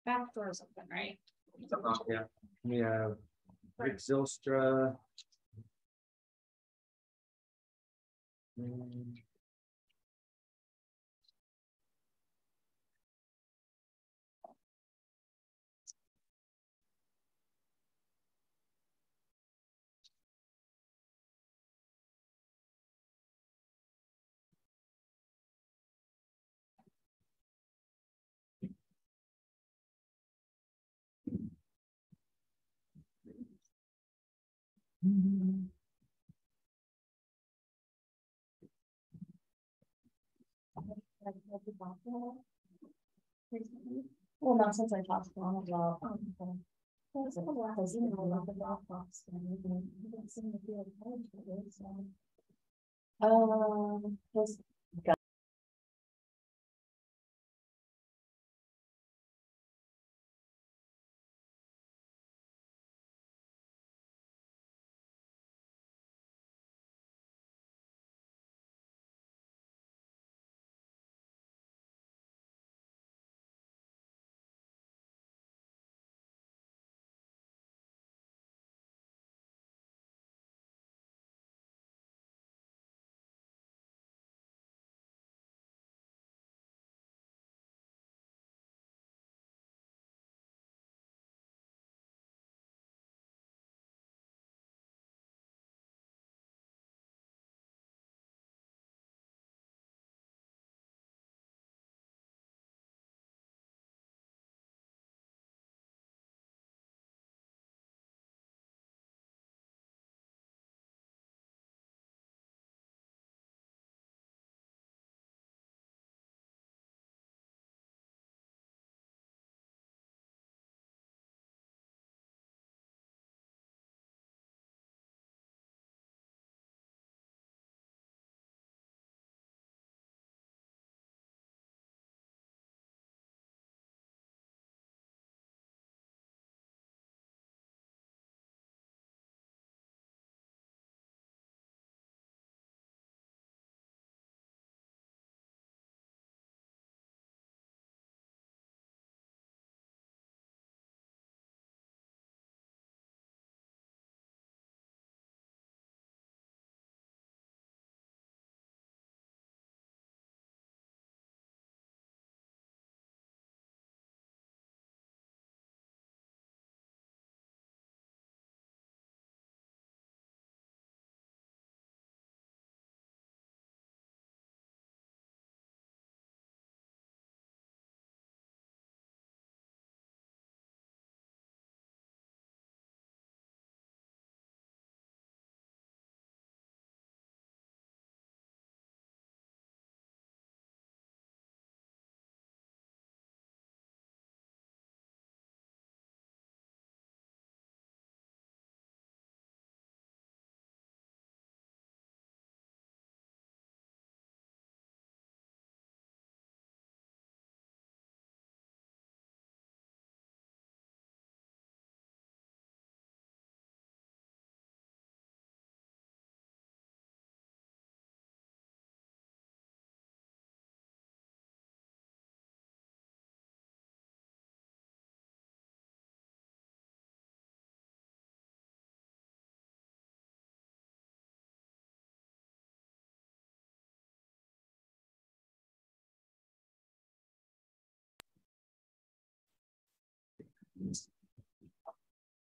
back doors open, right? Yeah, we have Rick Zilstra. Well, not since I talked to him about. There's a couple hours in the love the Dropbox and everything. I haven't seen the field college for it, so. Just.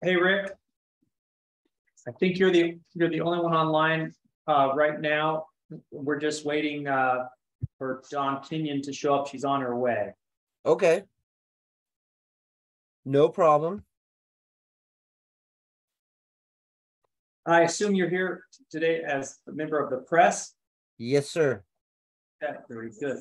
Hey, Rick. I think you're the only one online right now. We're just waiting for Dawn Kenyon to show up. She's on her way. Okay. No problem. I assume you're here today as a member of the press. Yes, sir. Yeah, very good.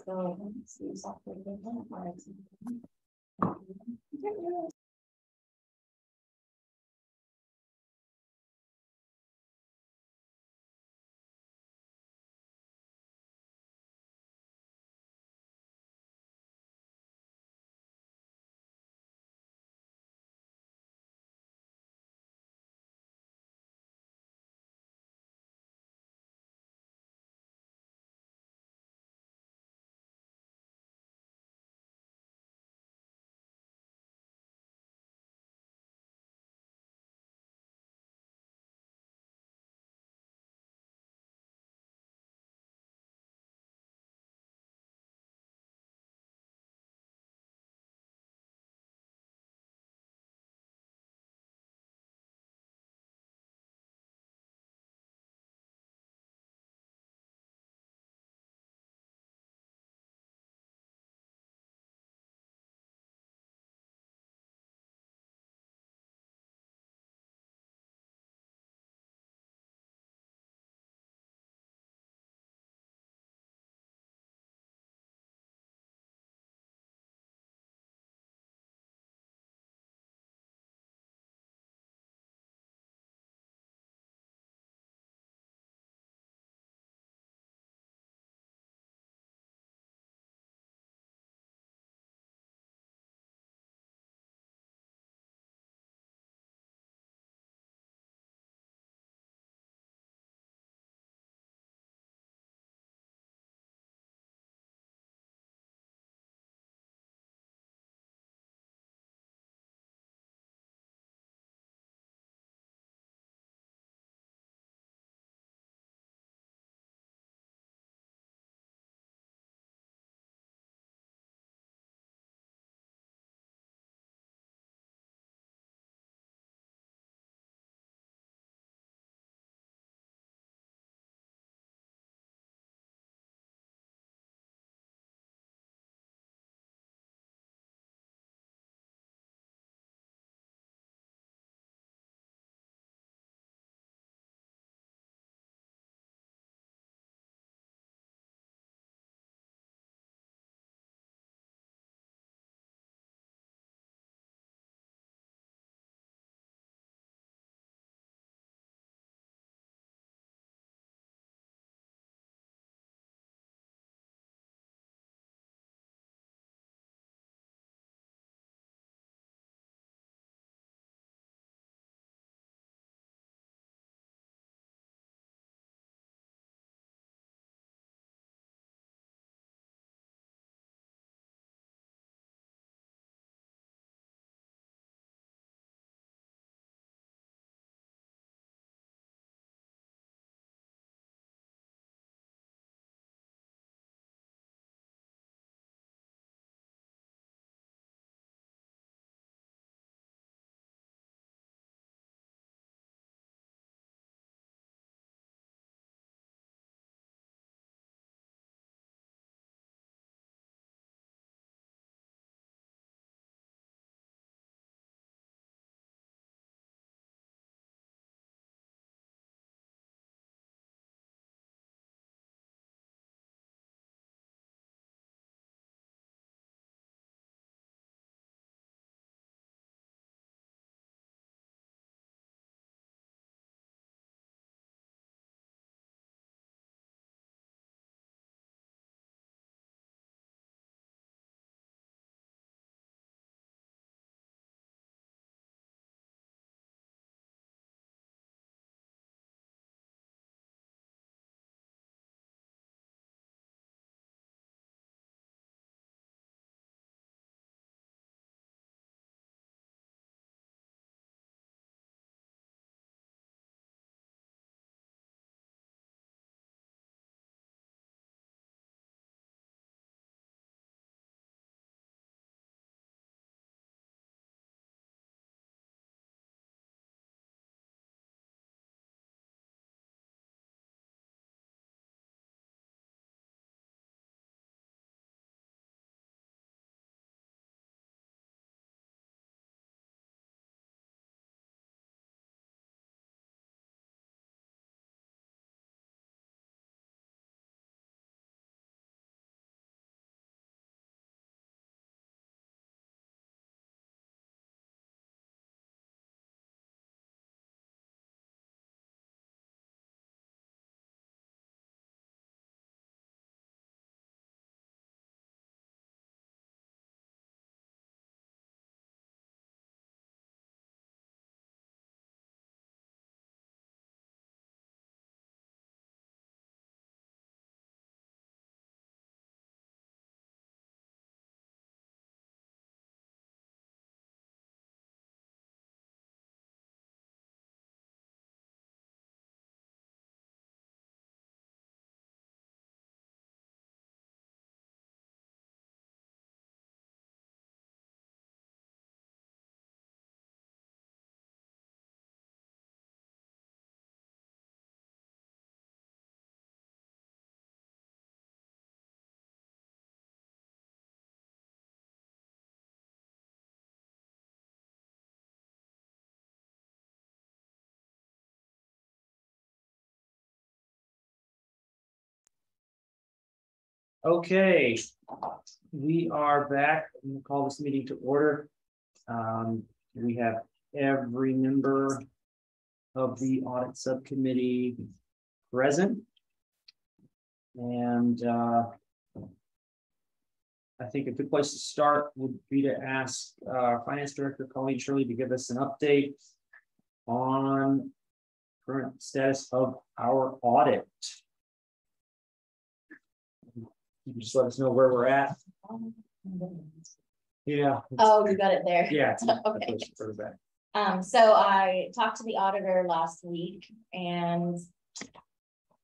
Okay, we are back. I'm gonna call this meeting to order. We have every member of the audit subcommittee present. And I think a good place to start would be to ask Finance Director Colleen Shirley to give us an update on current status of our audit. You can just let us know where we're at. Yeah. Oh, you got it there. Yeah. Okay. Back. So I talked to the auditor last week and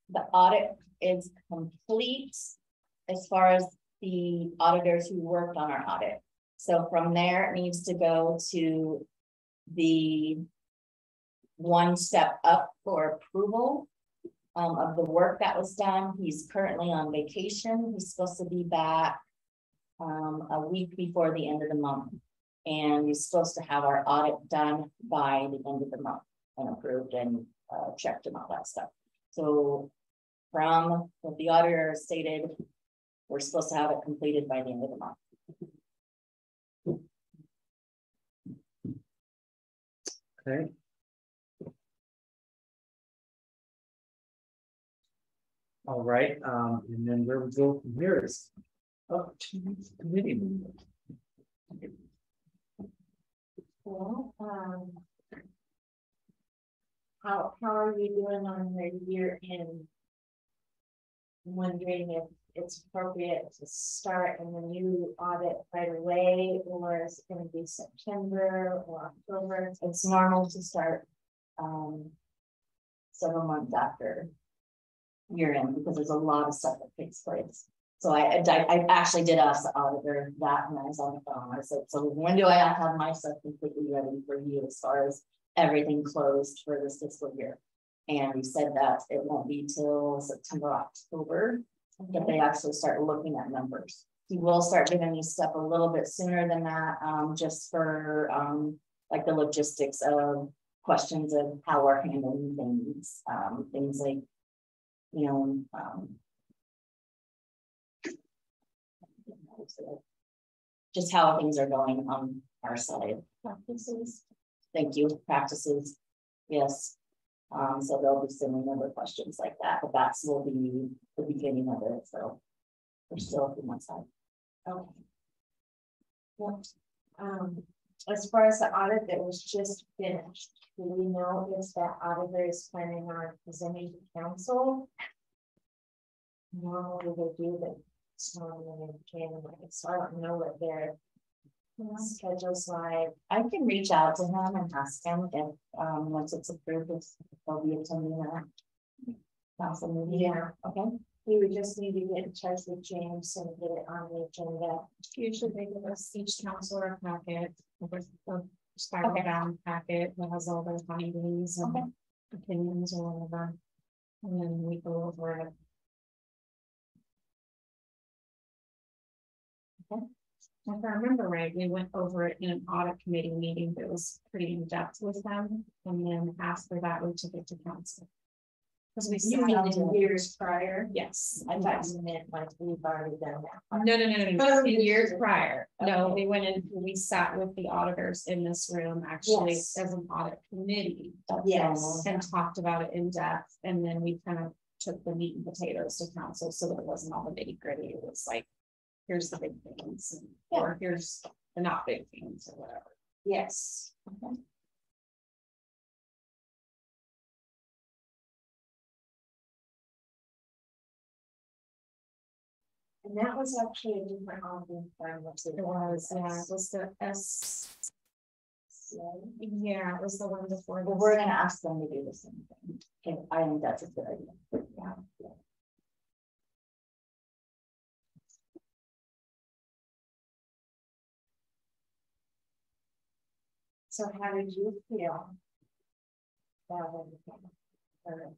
the audit is complete as far as the auditors who worked on our audit. So from there, it needs to go to the one step up for approval of the work that was done. He's currently on vacation. He's supposed to be back a week before the end of the month. And he's supposed to have our audit done by the end of the month and approved and checked and all that stuff. So from what the auditor stated, we're supposed to have it completed by the end of the month. Okay. All right, and then where we go from here is up to the committee. Well, how are you doing on your year end? I'm wondering if it's appropriate to start in the new audit right away, or is it going to be September or October? It's normal to start several months after year end because there's a lot of stuff that takes place. So I actually did ask the auditor that when I was on the phone. I said, so when do I have to have my stuff completely ready for you as far as everything closed for this fiscal year? And he said that it won't be till September, October that they actually start looking at numbers. He will start giving me stuff a little bit sooner than that, just for like the logistics of questions of how we're handling things, things like, you know, just how things are going on our side. Practices. Thank you. Practices. Yes. So they'll be sending other questions like that, but that's will be the beginning of it. So we're still a few months out. Okay. Well, as far as the audit that was just finished, do we know if that auditor is planning on presenting to council? Normally they do, but it's normally in January, so I don't know what their schedule's like. I can reach out to him and ask him if once it's approved, if they'll be attending that council meeting. Yeah. Okay. We would just need to get in touch with James and get it on the agenda. Usually they give us each counselor a packet, a spiral bound packet that has all their findings and opinions or whatever. And then we go over it. Okay. If I remember right, we went over it in an audit committee meeting that was pretty in depth with them. And then after that, we took it to council. Because we You mean sat in years prior? yes. I thought you meant like we've already done that. No. In years prior. No, we went in, we sat with the auditors in this room actually Yes. as an audit committee. Yes. And talked about it in depth. And then we kind of took the meat and potatoes to council so that it wasn't all the nitty gritty. It was like, here's the big things, or here's the not big things or whatever. Yes. Okay. And that was actually a different auditing firm. It was, yeah, it was the S. Yeah, it was the one before. Well, we're gonna ask them to do the same thing. Okay, I think that's a good idea. Yeah. So how did you feel about everything? Or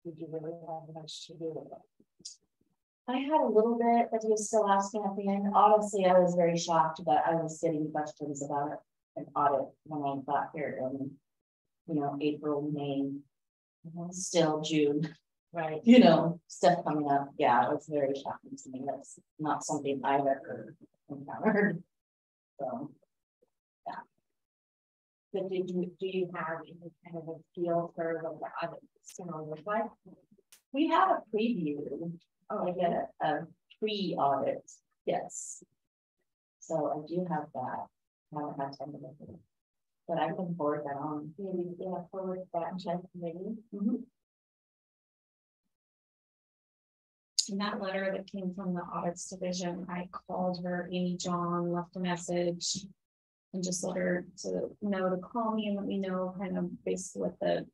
did you really have much to do with it? I had a little bit, but he was still asking at the end. Honestly, I was very shocked, but I was getting questions about it, an audit when I got here in, April, May, still June. Right. you know, stuff coming up. Yeah, it was very shocking to me. That's not something I've ever encountered. So, But do you have any kind of a feel for what the audit's gonna look like? we have a preview, like a pre-audit, yes. So I do have that. I haven't had time to look at it. But I can forward that on. Maybe, yeah, forward that check committee. In that letter that came from the audits division, I called her, Amy John, left a message. And just let her to know to call me and let me know kind of basically what the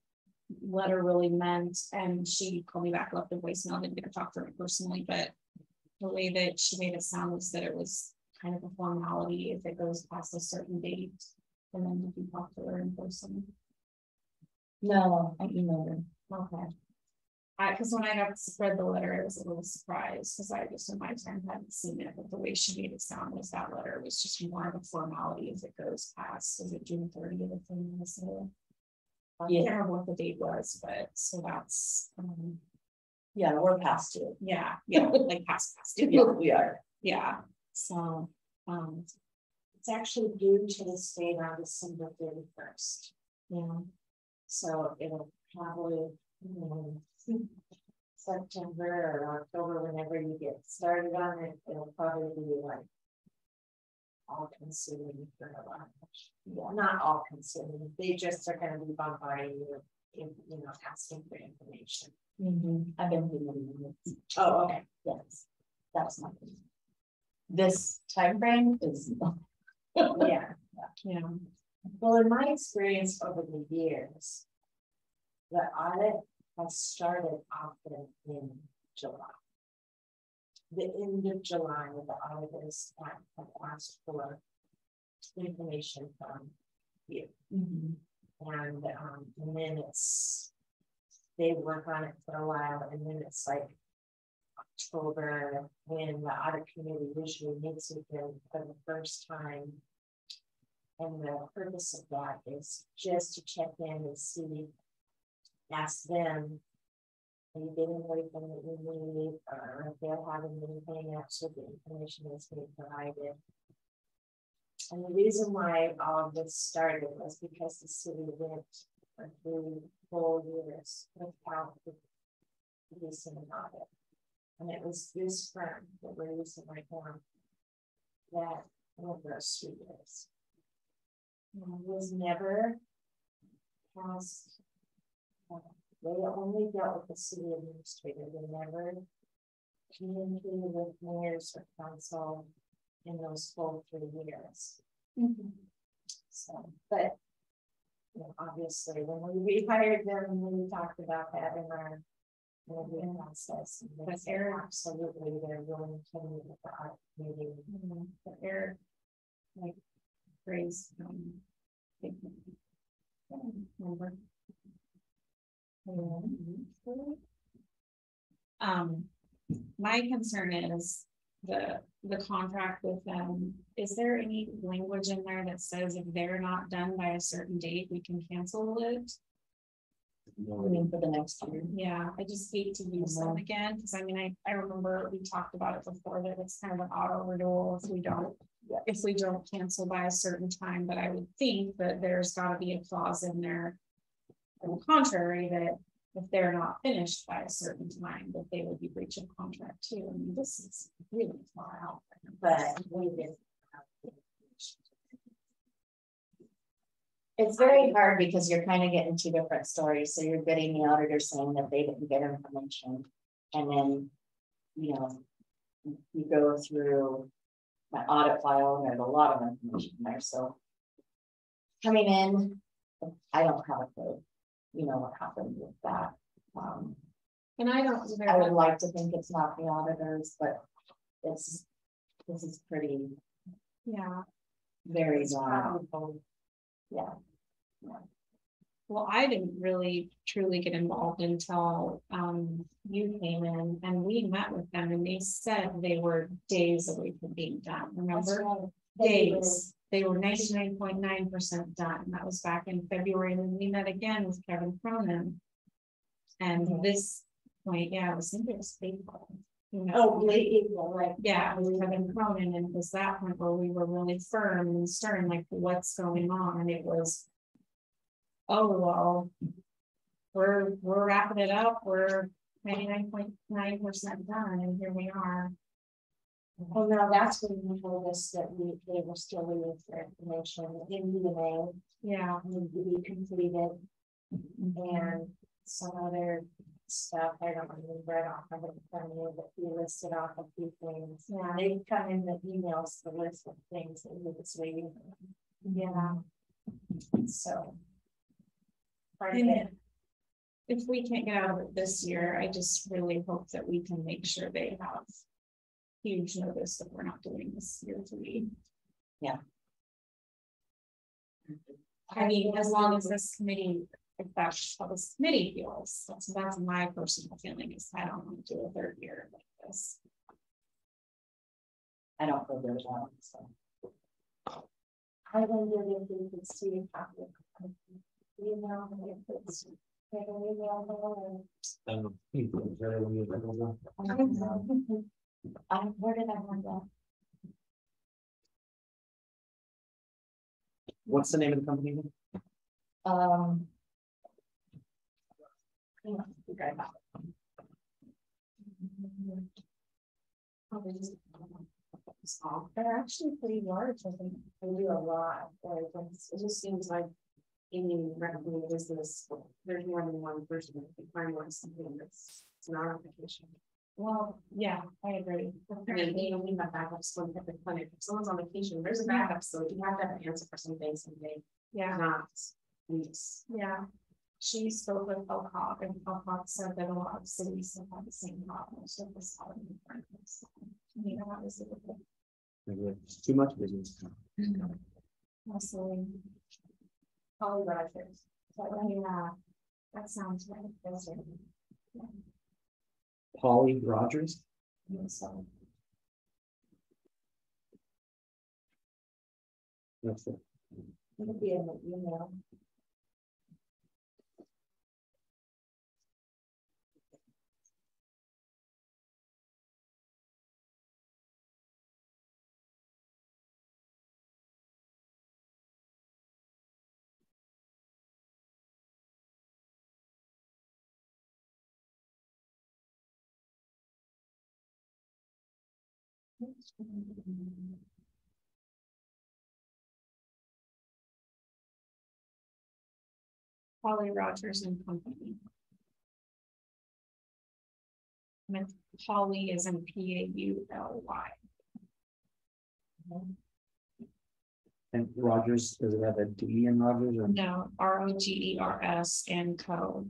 letter really meant. And she called me back, left a voicemail, didn't get to talk to her personally, but the way that she made it sound was that it was kind of a formality if it goes past a certain date. And then did you talk to her in person? No, I emailed her. Okay. Because when I got to read the letter, I was a little surprised because I just in my time hadn't seen it, but the way she made it sound was that letter was just more of a formality as it goes past. Is it June 30th? I can't remember what the date was, but so that's Yeah, we're past it. yeah, like past it. Yeah, we are. Yeah. So It's actually due to the state on December 31st. yeah. So it'll probably, September or October, whenever you get started on it, it'll probably be like all consuming for a lot. Yeah, not all consuming. They just are going to be bombarding you with, asking for information. I've been doing it. Oh, okay. Yes, that's not good. This time frame is. Yeah. Yeah. Well, in my experience over the years, the audit has started often in July. The end of July, the auditors have asked for information from you. And then they work on it for a while, and then it's like October when the audit committee usually meets with them for the first time. And the purpose of that is just to check in and see, ask them, are you getting everything that you need, or if they're having anything extra, the information is being provided. And the reason why all of this started was because the city went for 3 full years without releasing an audit. And it was this firm that we're using right now that went those 3 years. Was never passed. They only dealt with the city administrator. They never communicated with mayors or council in those full 3 years. So, but obviously, when we rehired them, we talked about that in our interview process. But Eric, absolutely, they're willing to meet with the audit committee. But Eric, like, praise my concern is the contract with them. Is there any language in there that says if they're not done by a certain date, we can cancel it? I mean, for the next year. Yeah, I just hate to use them again, because I mean, I remember we talked about it before, that it's kind of an auto renewal if we don't cancel by a certain time. But I would think that there's got to be a clause in there on the contrary, that if they're not finished by a certain time, that they would be breaching contract too. I mean, this is really far out. But we didn't. It's very hard because you're kind of getting 2 different stories. So you're getting the auditor saying that they didn't get information. And then, you go through my audit file and there's a lot of information there. So coming in, I don't have a clue, what happened with that. And I would like to think it's not the auditors, but this is pretty, very long. Yeah. Well, I didn't really truly get involved until you came in, and we met with them, and they said they were days away from being done. Remember? Days. They were 99.9% done. That was back in February. And then we met again with Kevin Cronin. And this point, yeah, I was thinking it was April. You know, Oh, late April, right? yeah, we were in Cronin, and it was that point where we were really firm and stern, like, what's going on? And it was, oh, well, we're wrapping it up, we're 99.9% done, and here we are. Well, now that's when you told us that they were still waiting for information in UNA. Yeah. Need to be completed and some other stuff. I don't remember it off of it from you, but we listed off a few things. Yeah, they come in the emails, the list of things that we was waiting on. Yeah. So. Part of it. If we can't get out of it this year, I just really hope that we can make sure they have huge notice that we're not doing this year to be. Yeah. I mean, as long as this committee, if that's how this committee feels, that's my personal feeling, is I don't want to do a third year like this. I don't feel good about it, so. I wonder if we could see a copy of you know, if it's like an email. Where did I want that? What's the name of the company? They're actually pretty large, I think. They do a lot. Like, it just seems like any recommended business, there's more than one person that can find one something that's not on vacation. Well, yeah, I agree. I mean, they don't need that backup so at the clinic. If someone's on vacation, there's a backup, so you have to have an answer for something someday, Yeah, not weeks. yeah. She spoke with Elcott, and Elcott said that a lot of cities have had the same problem, so this out of you know, that was a good thing. It's too much business. Mostly. Holly Rogers. But yeah, that sounds right. That's right. Yeah. Polly Rogers. So, That's it. It'll be in the email. Holly Rogers and Company. And Holly is in Pauly. And Rogers, does it have a D in Rogers? Or? No, Rogers and Co.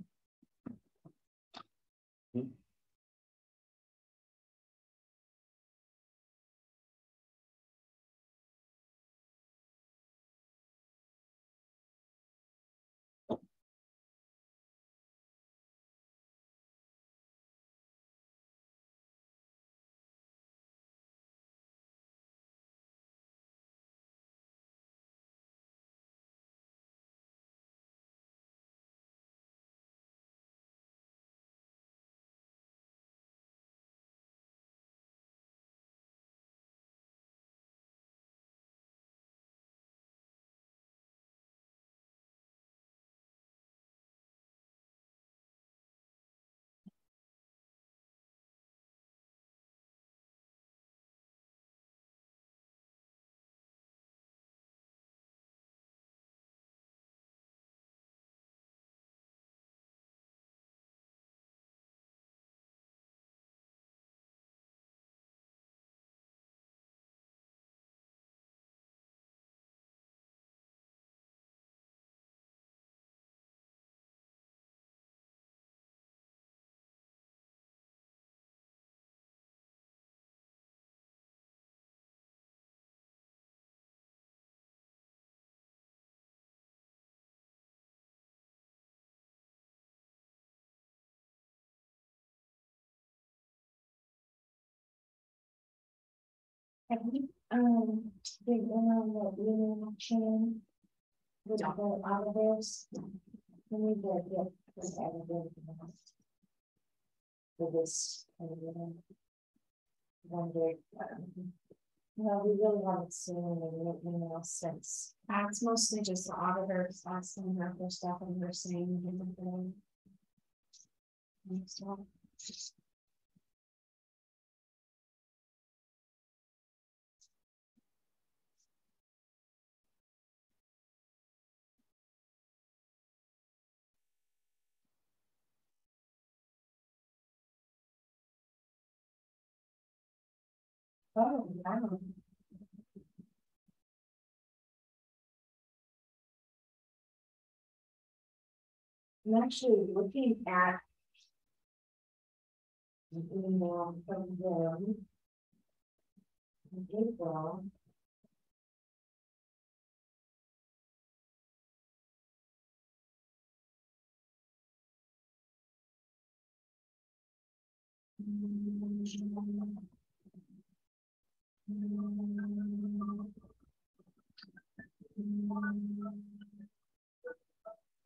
Have you, been on the email chain with the auditors? We need to get this out of there. for this. Wondered, no, we really haven't seen anything else since. It's mostly just the auditors asking her for stuff and her saying. So. Oh, wow. I'm actually looking at an email from them in April.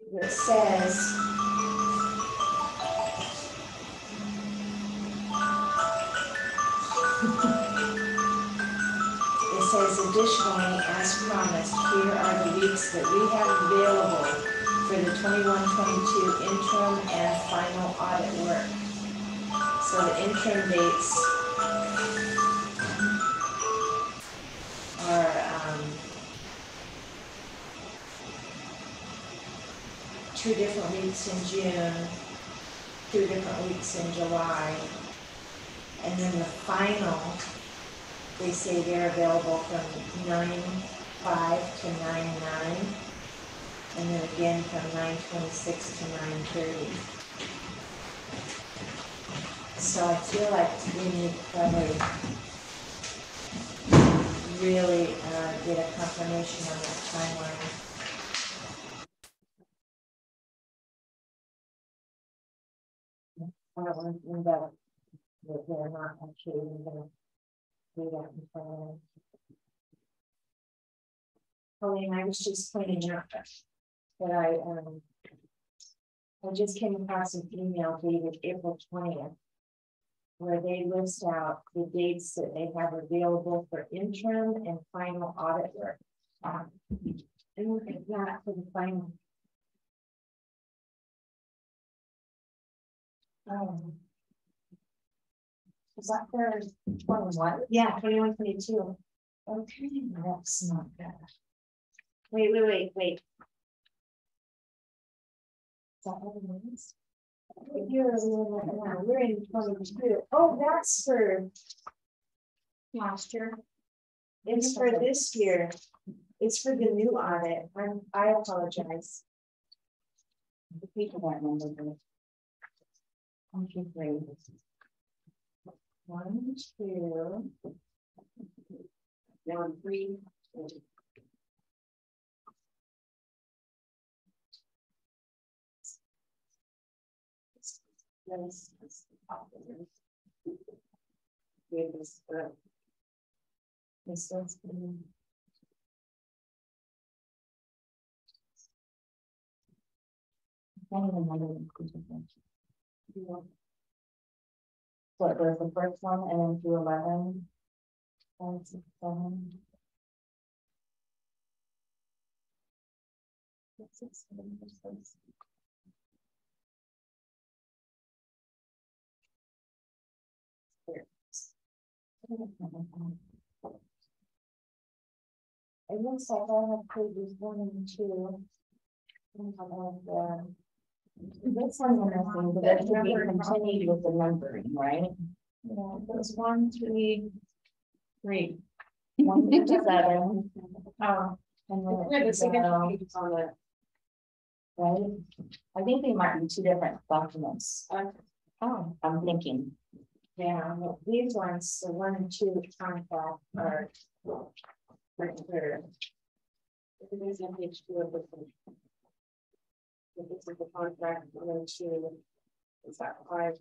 It says additionally, as promised, here are the weeks that we have available for the 21-22 interim and final audit work. So the interim dates are 2 different weeks in June, 2 different weeks in July, and then the final, they say they're available from 9/5 to 9/9, and then again from 9/26 to 9/30. So I feel like we need to probably really get a confirmation on that timeline. I don't want that they're not actually going to do that in front of them. Colleen, I was just pointing out that I just came across an email dated April 20th, where they list out the dates that they have available for interim and final audit work. And look at that for the final. Is that for 21? Yeah, 21-22. Okay, that's not bad. Wait. Is that what it means? We're in 22. Oh, that's for Last year. it's for this year. It's for the new audit. I apologize. The people that number. Okay, great. 1, 2. Now 3. This what was the first one, and then through 11, 5, 6, 7. 6, 7, 6. It looks like I have pages 1 and 2. This one interesting, but that should be continued with the numbering, right? Yeah, there's 1, 3, 3. 157. Oh, And then yeah, the signature it's, page is on the. right? I think they might be 2 different documents. Oh, I'm thinking. Yeah, well, these ones, the 1 and 2 contract are right here. It is on page 2 of the. This is the contract, 1 and 2. Is that 5,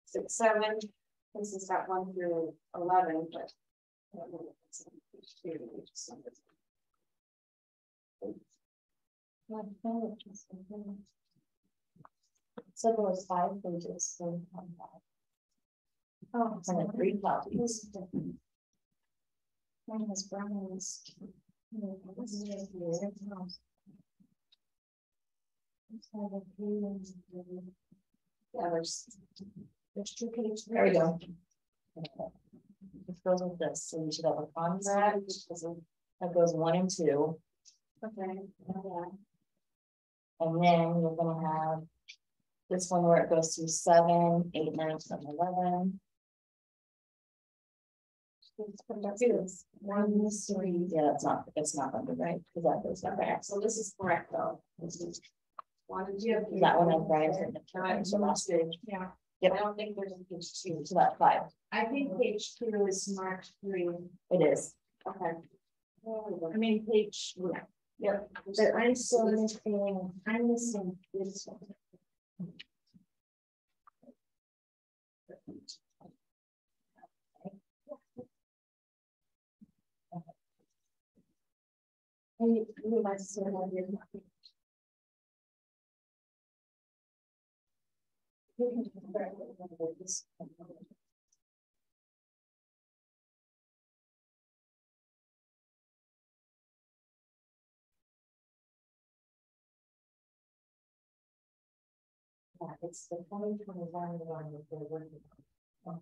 6, 7? This is that 1 through 11, but. I don't know if it's on page 2, which is on this. So there was 5 pages. So Oh, and then 3 copies. Mine has browns. Yeah, there's 2 pages. There we go. It goes with this, so you should have a contract, that goes 1 and 2. Okay. And then you're gonna have this one where it goes through 7, 8, 9, 10, 11. It's 1, 3. Yeah, it's not under right, because that goes down there. So this is correct though. This is one of you. That one is right. So last page. Yeah. Yep. I don't think there's a page 2. So that's 5. I think page 2 is marked 3. It is. Okay. I mean, page, yeah. Yep. But I'm still missing, I'm missing this one. We might still have your. Yeah, it's the 2021 one that they're working on.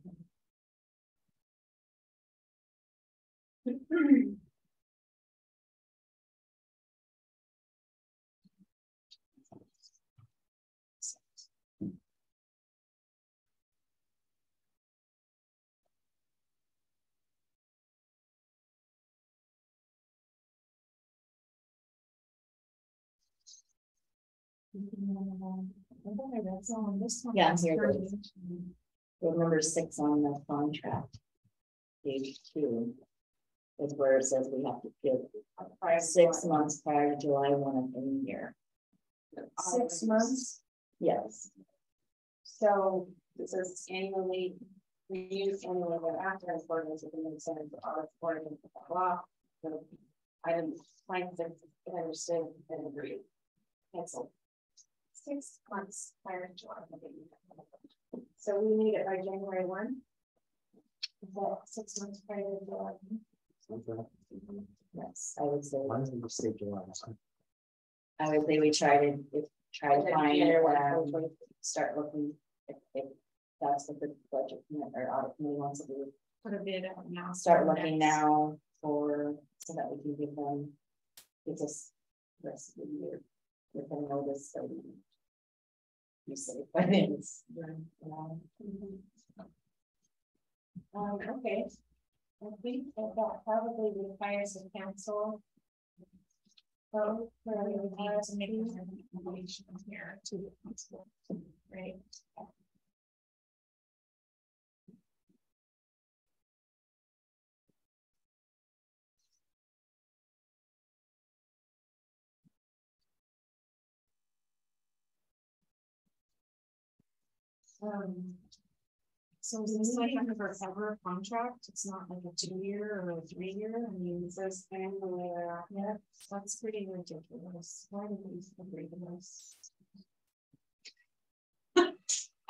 Yeah, here it is. Number 6 on the contract. Page 2. Is where it says we have to give 6 months prior to July 1 of any year. 6 months. Yes. So this is annually, we use annually after accordance with the incentives of our according to the law. So I didn't find that I understood and agreed. Cancel. 6 months prior to July. So we need it by January 1. Is that 6 months prior to July? Yes, I would say. Why doesn't it say July? I would say we try to find January start looking if that's what the budget or audit committee wants to do. Put a bid out now. Start looking now for so that we can give them us the rest of the year with a notice so you say finance. Okay. I think that probably requires a council. So for To make a recommendation here to the council, right? So is this like a forever contract? It's not like a 2-year or a 3-year. I mean, it says annually. Yeah, that's pretty ridiculous. Why do these agree to this?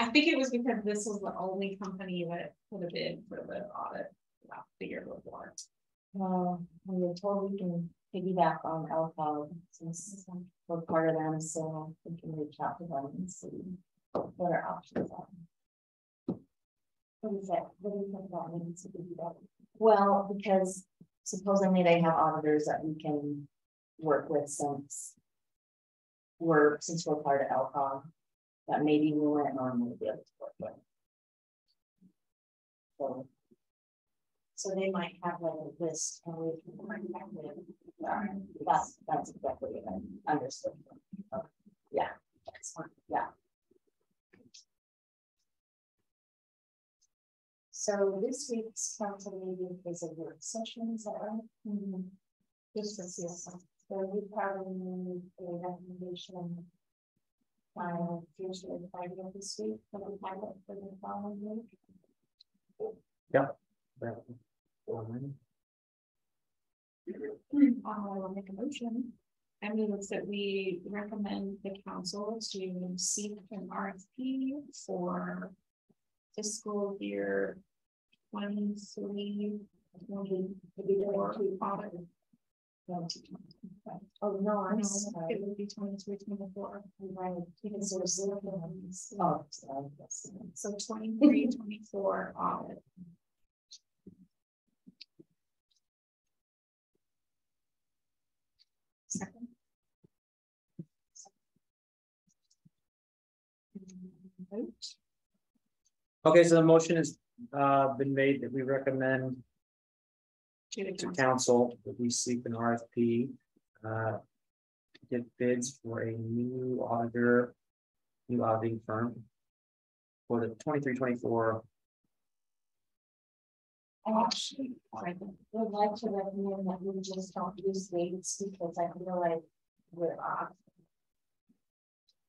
I think it was because this was the only company that put a bid for the audit the year before. We were told we can piggyback on alcohol since we're part of them, so we can reach out to them and see what our options are. What is that? What do you think that means to piggyback? Well, because supposedly they have auditors that we can work with since we're part of alcohol, that maybe we wouldn't normally be able to work with. So they might have like a list and we can contact them. That's exactly what I understood. Yeah, that's fine. Yeah. So this week's council meeting is a work session, is that right? Just for CSM. So we probably need a recommendation by Tuesday or Friday of this week for the pilot for the following week. Yeah. I will make a motion I move that we recommend the council to seek an RFP for fiscal year 23, 24 audit. Oh, no, I'm No, sorry. it would be 23, 24. Right, because there's looking. Oh, sorry. So 23, 24 audit. Second. Vote. Okay, so the motion has been made that we recommend To the to council. council that we seek an RFP. To get bids for a new auditor, new auditing firm. For the 23-24. I actually would like to recommend that we just don't use dates because I feel like we're off.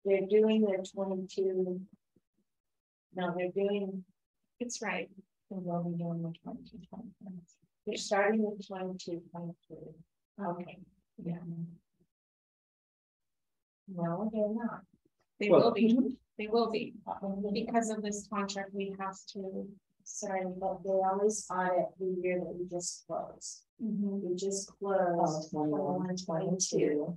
They're doing their 22. No, they're doing, It's right. they'll be doing the 22, 23. They're starting with 22, 23. Okay. Yeah. No, they're not. They Well, will be. They will be. Because of this contract, we have to. Sorry, but they always audit the year that we just closed. We just closed 21, 22.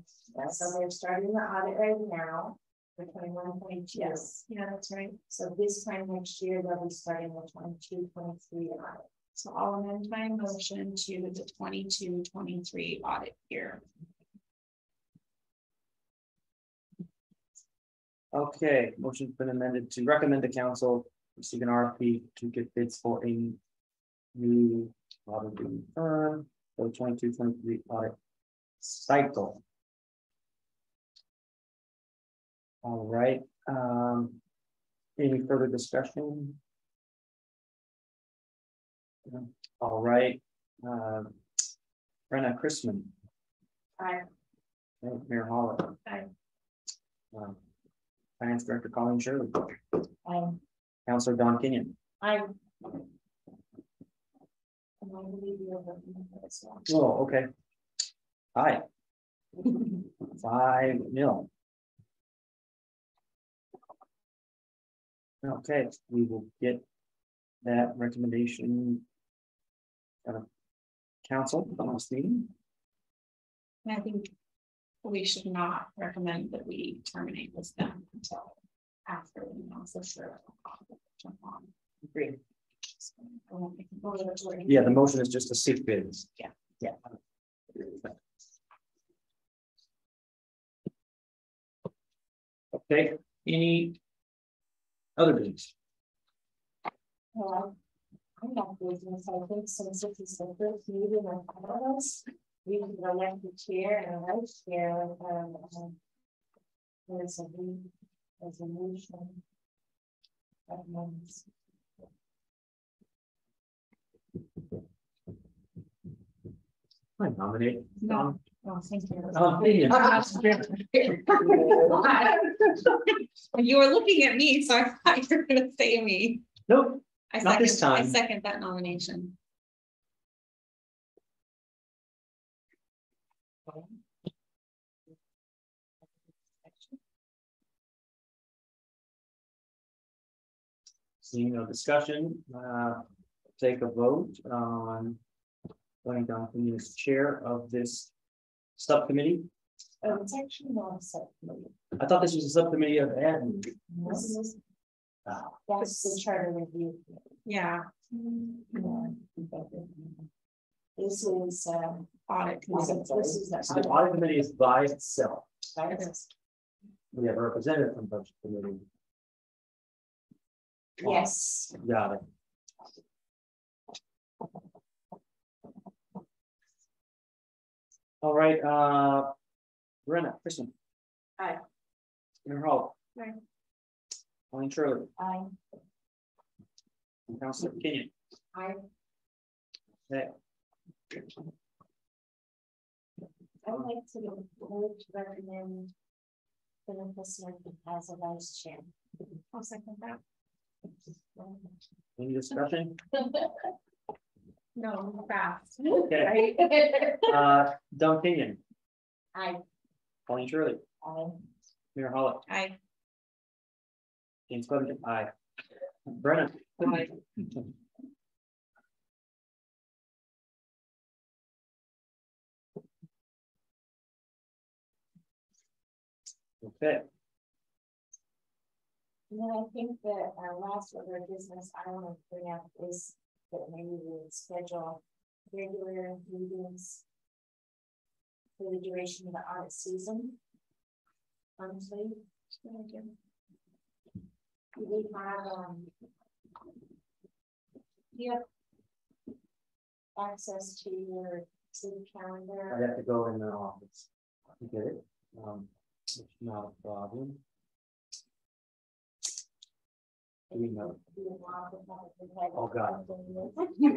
So they're starting the audit right now for 21, 22. Yes, yeah, that's right. So this time next year, they'll be starting the 22, 23 audit. So I'll amend my motion to the 22, 23 audit year. Okay, motion's been amended to recommend the council seek an RFP to get bids for a new auditing firm for the 22-23 audit cycle. All right, any further discussion? All right, Brenna Chrisman. Aye. Okay, Mayor Holler. Aye. Finance Director Colleen Shirley. Aye. Councilor Don Kenyon. I Oh, okay. Aye. 5-0. Okay, we will get that recommendation. Council on this meeting. And I think we should not recommend that we terminate with them until after the analysis. Jump on. Agree. I won't make a motion to- Yeah, the motion is just to seek bids. Yeah. Yeah. Okay, any other bids? Well, I'm not business. I think since this is the first meeting of all of us, we can elect the chair and vice chair. There's a resolution. I nominate. No. Oh, thank you. You were looking at me, so I thought you were gonna say me. Nope, I Not this second, I time. second that nomination. seeing no discussion, take a vote on going down as chair of this subcommittee. It's actually not a subcommittee. I thought this was a subcommittee of admin. That's the charter review. Yeah, This is audit. this is So the audit committee is by itself. It is. We have a representative from budget committee. Yes. Got it. All right, Brenna, Kristen. Aye. Mayor Hall. Aye. Colleen Shirley, I Councilor Kenyon. Okay. would like to recommend Philip Smith as a vice chair. I'll second that. Any discussion? No, fast. Okay, Don Kenyon, I Colleen Shirley, Mayor Hollick, Aye. James Clevenger, aye. Brennan. Aye. Okay, And then I think that our last order of business I want to bring up is that maybe we would schedule regular meetings for the duration of the audit season. Honestly, we have, you have access to your city calendar. I have to go in the office to get it. It's not a problem. We know. Oh, God. We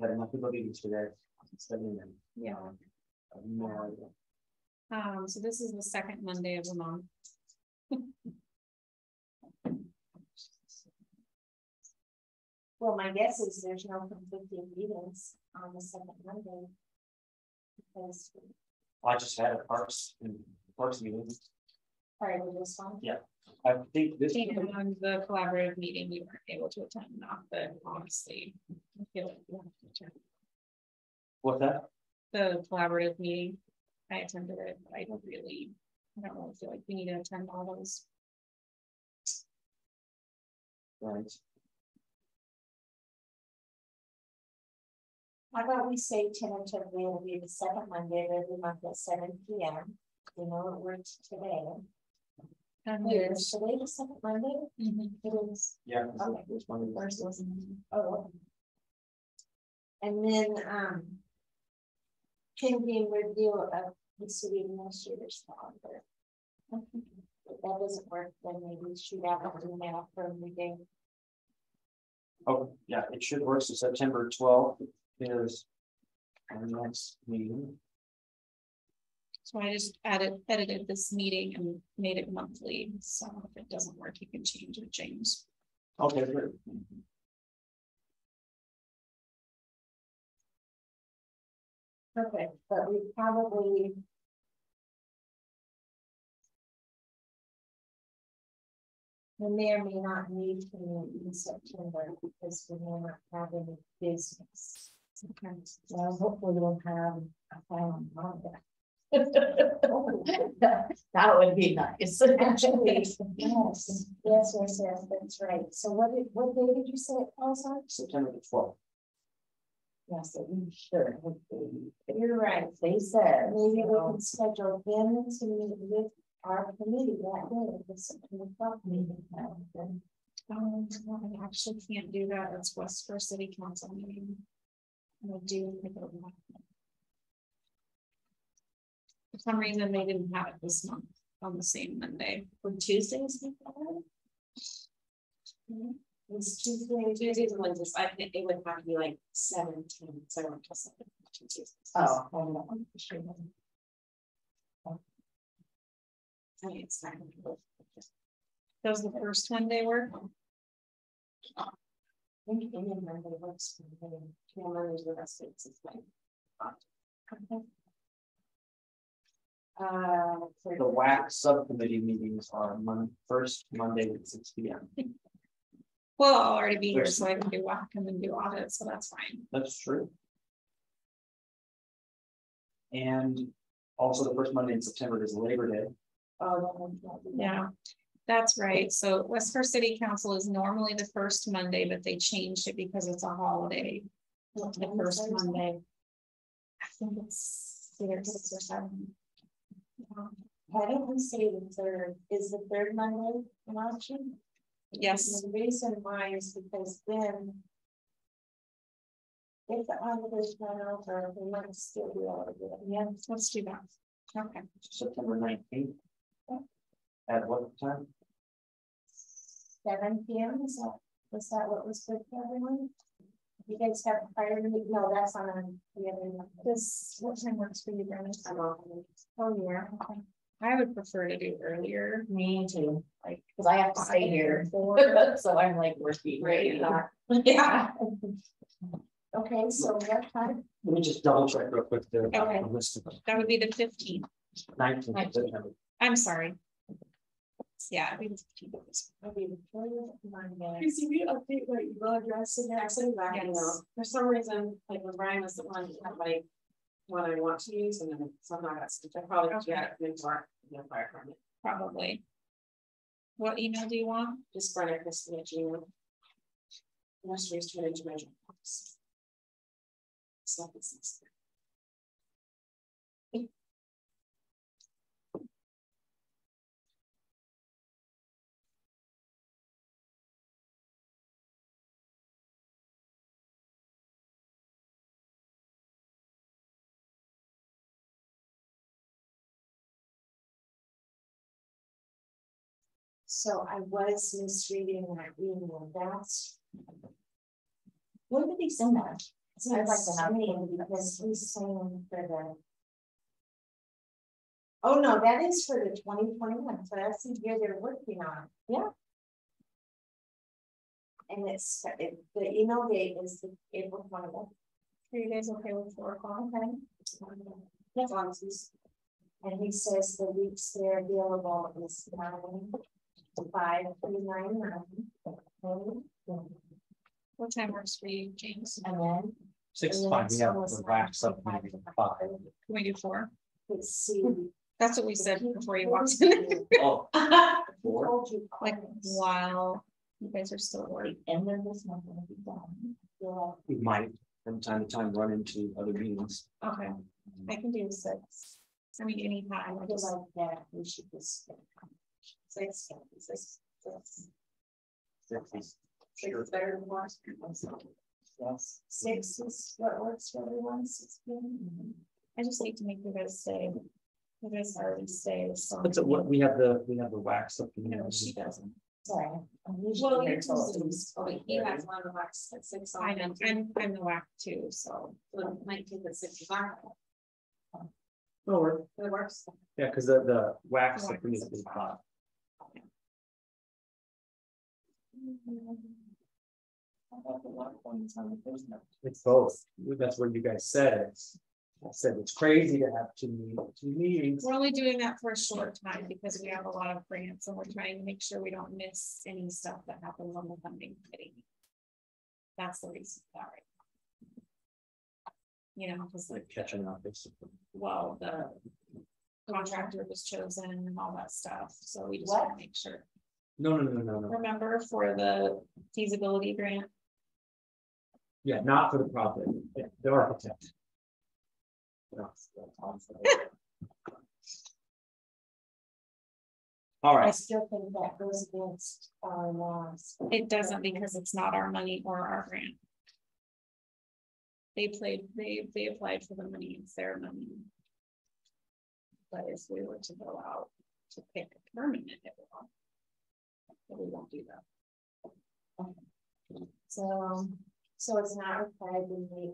had enough people meetings today. Studying them. Yeah. No. So this is the second Monday of the month. Well, my guess is there's no conflicting meetings on the second Monday. Because I just had a parks meeting. part of this one. Yeah. I think this. And the collaborative meeting, we weren't able to attend enough, but honestly, I feel like we have to attend. What's that? The collaborative meeting, I attended it, but I don't really feel like we need to attend all those. Right. How about we say tentatively it'll be the second Monday of every month at 7 p.m. You know, it works today. And Wait, is today the second Monday? It is. Yeah. Okay. This one is- First was. Oh. And then, pending review of the city administrator's calendar. If that doesn't work, then maybe shoot out an email for a meeting. Oh, yeah, it should work. So September 12th is our next meeting. so I just edited this meeting and made it monthly. So if it doesn't work, you can change it, James. Okay, good. Perfect, but we probably. We may or may not need to meet in September because we may not have any business. Okay. Well, hopefully we'll have a final Monday. That would be nice. Actually, yes, that's right. So what day did you say it falls on? September the 12th. Yes, we should. You're right. They said. Maybe we can schedule them to meet with our committee that day, the September 12th meeting. I actually can't do that. It's West First City Council meeting. I do think it'll be. For some reason, they didn't have it this month on the same Monday. For Tuesdays. It's Tuesdays and Wednesdays. I think it would have to be like 17, 7 to 7. Oh, hold on. I mean, it's not. Does the first Monday work? I think any Monday works for me. Two Mondays the rest of it's fine. The WAC subcommittee meetings are first Monday at 6 p.m. Well, I'll already be here, so I can do WAC and then do audit, so that's fine. That's true. And also the first Monday in September is Labor Day. Yeah, that's right. So West First City Council is normally the first Monday, but they changed it because it's a holiday. The first Monday. I think it's either 6 or 7. Why don't we say the third? Is the third Monday an option? Yes. And the reason why is because then if the auditors run over, we might still be able to do it. Yeah, let's do that. Okay. September 19th. At what time? 7 p.m. Was that what was good for everyone? You guys have prior meeting? No, that's on the other one. What time works for you, Brenda? Oh, yeah. Okay. I would prefer to do earlier. Me too, like, because I have to stay here. So I'm like working. Right. Yeah. Okay, so what time? Let me just double check real quick there. Okay. The list of them. That would be the 15th. 19th of September. I'm sorry. Yeah. Okay, see, we update my email address in there, I send back, you know, for some reason, like when Brian was the one, like. What I want to use, and then somehow that's, I probably get it into our, fire department. Probably. What email do you want? Just Brian Christie at Gmail. Nurseries turn into measure. Stuff is. So I was misreading that email, that's. When did he send that? I'd like to have it because he's saying for the. Oh, no, that is for the 2021, so that's the year they're working on. Yeah. And it's, the email date is the April 21st. Are you guys okay with 4 o'clock? Okay. As long as he's. And he says the weeks they're available is 9 to 5 through 9. What time works for you, James? And then. 6 is fine. We have the wax subcommittee at 5. Can we do 4? Let's see. That's what we said before you walked in. Oh, Like while you guys are still working. And then this month will be done. Yeah. we might from time to time run into other meetings. Okay, I can do 6. I mean, anytime. I feel like that we should just. 6. 6 is better than 1. Yes. 6 is what works for everyone. 6 p.m. I just need to make you guys stay. You guys already stay. So That's what we have the wax subcommittee. no, she doesn't. Sorry. Well, you're told. He has one of the wax at 6. I know. I'm the whack too. So 19th at 65. Oh, It works. yeah, because the wax subcommittee is 5. It's both. That's what you guys said. I said it's crazy to have two meetings. we're only doing that for a short time because we have a lot of grants and we're trying to make sure we don't miss any stuff that happens on the funding committee. That's the reason for that, right? You know, because Like catching up, basically. well, the contractor was chosen and all that stuff. So we just want to make sure. No. Remember for the feasibility grant? Yeah, not for the project. Yeah, the architect. All I right. still think that goes against our laws. It doesn't because it's not our money or our grant. They applied for the money, it's their money. But if we were to go out to pick a permanent, it will. But we won't do that. So it's not required to meet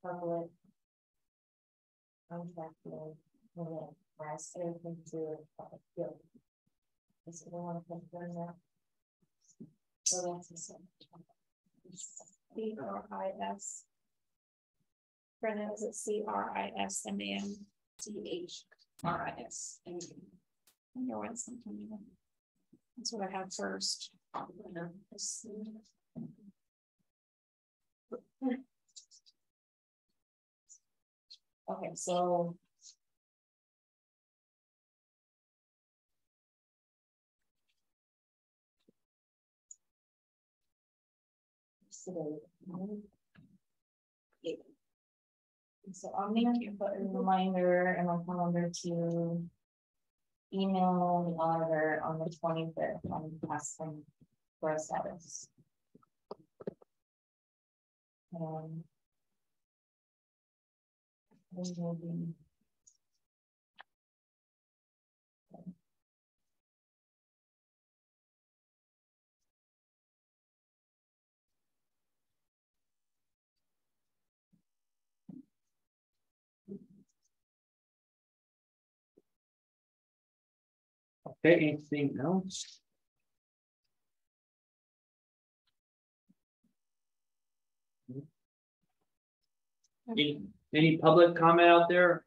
public. Contract when it has everything to do with public field. Does anyone want to confirm that? So that's the same. CRIS. Brenna, is it CRISMAN? CHRIS. I wonder why it's not coming in. That's what I had first. Okay, so. So I'll make you put a reminder in my calendar to email the auditor on the 25th on asking for a status. This will be. Okay, anything else? Any public comment out there?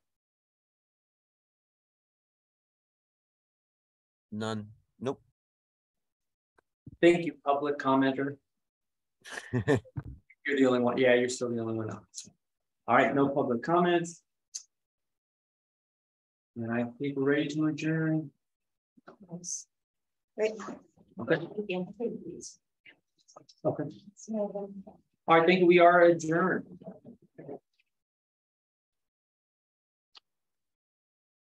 None. Nope. Thank you, public commenter. You're the only one. Yeah, you're still the only one up. All right, no public comments. And I think we're ready to adjourn. Great. Okay. Again, please. Okay. All right, I think we are adjourned.